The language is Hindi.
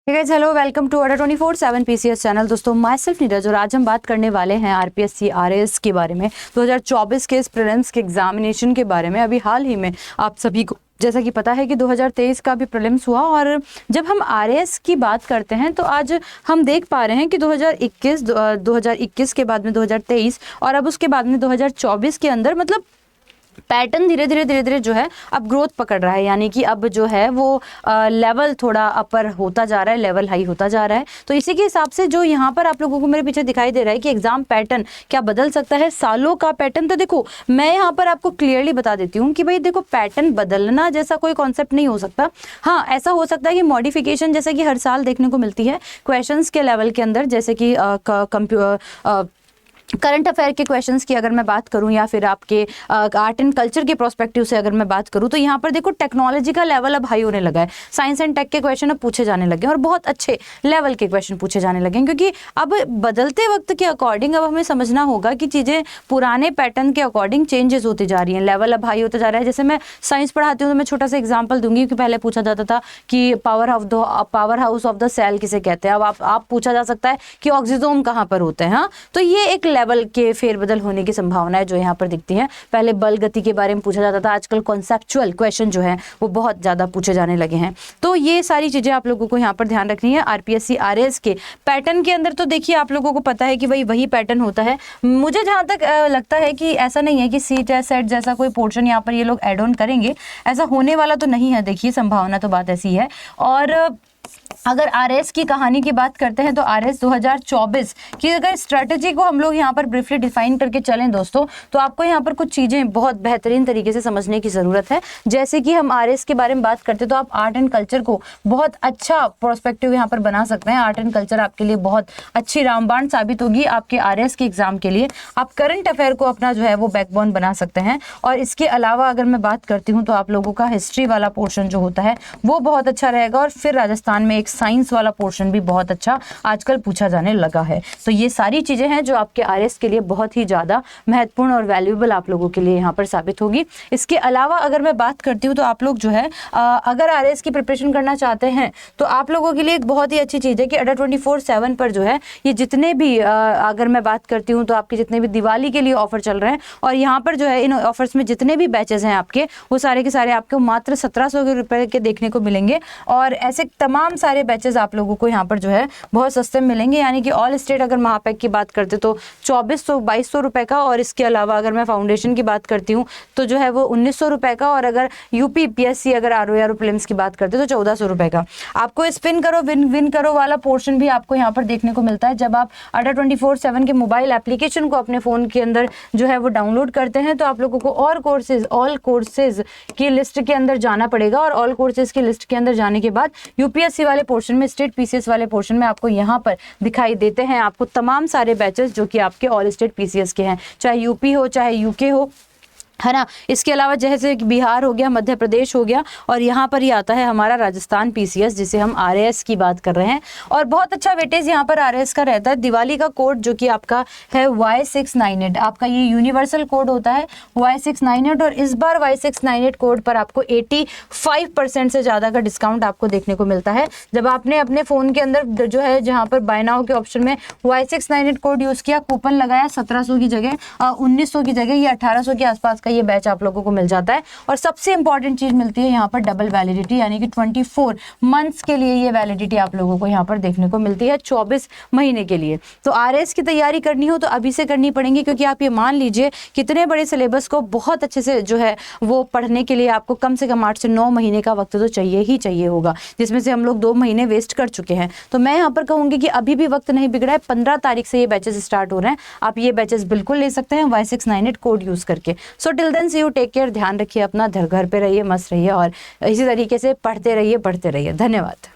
हेलो, वेलकम टू अड्डा 24/7 पीसीएस चैनल। दोस्तों, माई सेल्फ नीरज और आज हम बात करने वाले हैं आरपीएससी आरएएस के बारे में, 2024 के इस प्रीलिम्स के एग्जामिनेशन के बारे में। अभी हाल ही में आप सभी को जैसा कि पता है कि 2023 का भी प्रीलिम्स हुआ, और जब हम आरएएस की बात करते हैं तो आज हम देख पा रहे हैं कि 2021 के बाद में 2023 और अब उसके बाद में 2024 के अंदर मतलब पैटर्न धीरे धीरे जो है अब ग्रोथ पकड़ रहा है, यानी कि अब जो है वो लेवल थोड़ा अपर होता जा रहा है, लेवल हाई होता जा रहा है। तो इसी के हिसाब से जो यहाँ पर आप लोगों को मेरे पीछे दिखाई दे रहा है कि एग्जाम पैटर्न क्या बदल सकता है, सालों का पैटर्न। तो देखो, मैं यहाँ पर आपको क्लियरली बता देती हूँ कि भाई देखो, पैटर्न बदलना जैसा कोई कॉन्सेप्ट नहीं हो सकता। हाँ, ऐसा हो सकता है कि मॉडिफिकेशन जैसे कि हर साल देखने को मिलती है क्वेश्चन के लेवल के अंदर, जैसे कि करंट अफेयर के क्वेश्चंस की अगर मैं बात करूं या फिर आपके आर्ट एंड कल्चर के प्रोस्पेक्टिव से अगर मैं बात करूं, तो यहाँ पर देखो टेक्नोलॉजी का लेवल अब हाई होने लगा है। साइंस एंड टेक के क्वेश्चन अब पूछे जाने लगे हैं और बहुत अच्छे लेवल के क्वेश्चन पूछे जाने लगे हैं, क्योंकि अब बदलते वक्त के अकॉर्डिंग अब हमें समझना होगा कि चीज़ें पुराने पैटर्न के अकॉर्डिंग चेंजेस होती जा रही हैं, लेवल अब हाई होता जा रहा है। जैसे मैं साइंस पढ़ाती हूँ तो मैं छोटा सा एग्जाम्पल दूंगी कि पहले पूछा जाता था कि power house of the cell किसे कहते हैं। अब आप पूछा जा सकता है कि ऑक्सीजोम कहाँ पर होते हैं। हाँ, तो ये एक लेवल के फेरबदल होने की संभावना है जो यहाँ पर दिखती है। पहले बल गति के बारे में पूछा जाता था, आजकल कॉन्सेप्चुअल क्वेश्चन जो है वो बहुत ज्यादा पूछे जाने लगे हैं। तो ये सारी चीजें आप लोगों को यहाँ पर ध्यान रखनी है। आरपीएससी आरएएस के पैटर्न के अंदर तो देखिए आप लोगों को पता है कि वही पैटर्न होता है। मुझे जहां तक लगता है कि ऐसा नहीं है कि सीट या सेट जैसा कोई पोर्शन यहाँ पर ये लोग एड ऑन करेंगे, ऐसा होने वाला तो नहीं है। देखिए, संभावना तो बात ऐसी है। और अगर आरएएस की कहानी की बात करते हैं तो आरएएस 2024 की अगर स्ट्रेटजी को हम लोग यहाँ पर ब्रीफली डिफाइन करके चलें दोस्तों, तो आपको यहाँ पर कुछ चीज़ें बहुत बेहतरीन तरीके से समझने की ज़रूरत है। जैसे कि हम आरएएस के बारे में बात करते हैं तो आप आर्ट एंड कल्चर को बहुत अच्छा प्रोस्पेक्टिव यहाँ पर बना सकते हैं। आर्ट एंड कल्चर आपके लिए बहुत अच्छी रामबाण साबित होगी आपके आरएएस के एग्जाम के लिए। आप करंट अफेयर को अपना जो है वो बैकबोन बना सकते हैं। और इसके अलावा अगर मैं बात करती हूँ तो आप लोगों का हिस्ट्री वाला पोर्शन जो होता है वो बहुत अच्छा रहेगा। और फिर राजस्थान में एक साइंस वाला पोर्शन भी बहुत अच्छा आजकल पूछा जाने लगा है। तो ये सारी चीजें हैं जो आपके आरएएस के लिए बहुत ही ज्यादा महत्वपूर्ण और वैल्यूएबल आप लोगों के लिए यहाँ पर साबित होगी। इसके अलावा अगर मैं बात करती हूँ तो आप लोग जो है अगर आरएएस की प्रिपरेशन करना चाहते हैं तो आप लोगों के लिए एक बहुत ही अच्छी चीज है कि अड्डा 24/7 पर जो है ये जितने भी अगर मैं बात करती हूँ तो आपके जितने भी दिवाली के लिए ऑफर चल रहे हैं, और यहाँ पर जो है इन ऑफर्स में जितने भी बैचेस हैं आपके, वो सारे के सारे आपको मात्र 1700 रुपए के देखने को मिलेंगे। और ऐसे तमाम सारे बैचेस आप लोगों को यहाँ पर जो है बहुत सस्ते मिलेंगे। यानी कि ऑल स्टेट अगर महापैक की बात करते तो 2400-2200 रुपए का, और इसके अलावा अगर मैं फाउंडेशन की बात करती हूँ तो जो है वो 1900 रुपए का, और अगर यूपी पीएससी अगर आरओ प्रीलिम्स की बात करते तो 1400 रुपए का। आपको स्पिन करो विन करो वाला पोर्शन भी आपको यहाँ पर देखने को मिलता है। जब आप अड्डा 24/7 के मोबाइल एप्लीकेशन को अपने फोन के अंदर जो है वो डाउनलोड करते हैं तो आप लोगों को ऑल कोर्सेज की लिस्ट के अंदर जाना पड़ेगा, और ऑल कोर्सेज की लिस्ट के अंदर जाने के बाद यूपीएससी वाले पोर्शन में, स्टेट पीसीएस वाले पोर्शन में आपको यहाँ पर दिखाई देते हैं आपको तमाम सारे बैचेस जो कि आपके ऑल स्टेट पीसीएस के हैं, चाहे यूपी हो चाहे यूके हो, है ना। इसके अलावा जैसे बिहार हो गया, मध्य प्रदेश हो गया, और यहाँ पर ही आता है हमारा राजस्थान पीसीएस जिसे हम आरएएस की बात कर रहे हैं। और बहुत अच्छा वेटेज यहाँ पर आरएएस का रहता है। दिवाली का कोड जो कि आपका है Y698, आपका ये यूनिवर्सल कोड होता है Y698, और इस बार Y698 कोड पर आपको 85% से ज़्यादा का डिस्काउंट आपको देखने को मिलता है। जब आपने अपने फ़ोन के अंदर जो है जहाँ पर बाय नाउ के ऑप्शन में Y698 कोड यूज़ किया, कूपन लगाया, 1700 की जगह 1900 की जगह ये 1800 के आसपास ये बैच आप लोगों को मिल जाता है। और सबसे इंपॉर्टेंट चीज मिलती है यहाँ पर डबल वैलिडिटी, यानी कि 24 मंथ्स के लिए ये वैलिडिटी आप लोगों को यहाँ पर देखने को मिलती है, 24 महीने के लिए। तो आरएएस की तैयारी करनी हो तो अभी से करनी पड़ेगी, क्योंकि आप ये मान लीजिए कितने बड़े सिलेबस को बहुत अच्छे से जो है वो पढ़ने के लिए आपको कम से कम 8 से 9 महीने का वक्त तो चाहिए ही चाहिए होगा, जिसमें से हम लोग 2 महीने वेस्ट कर चुके हैं। तो मैं यहाँ पर कहूँगी कि अभी भी वक्त नहीं बिगड़ा है। 15 तारीख से ये बैचेस स्टार्ट हो रहे हैं, आप ये बैचेस बिल्कुल ले सकते हैं Y698 कोड यूज करके। So till then see you, take care, ध्यान रखिए अपना, घर पे रहिए, मस्त रहिए, और इसी तरीके से पढ़ते रहिए। धन्यवाद।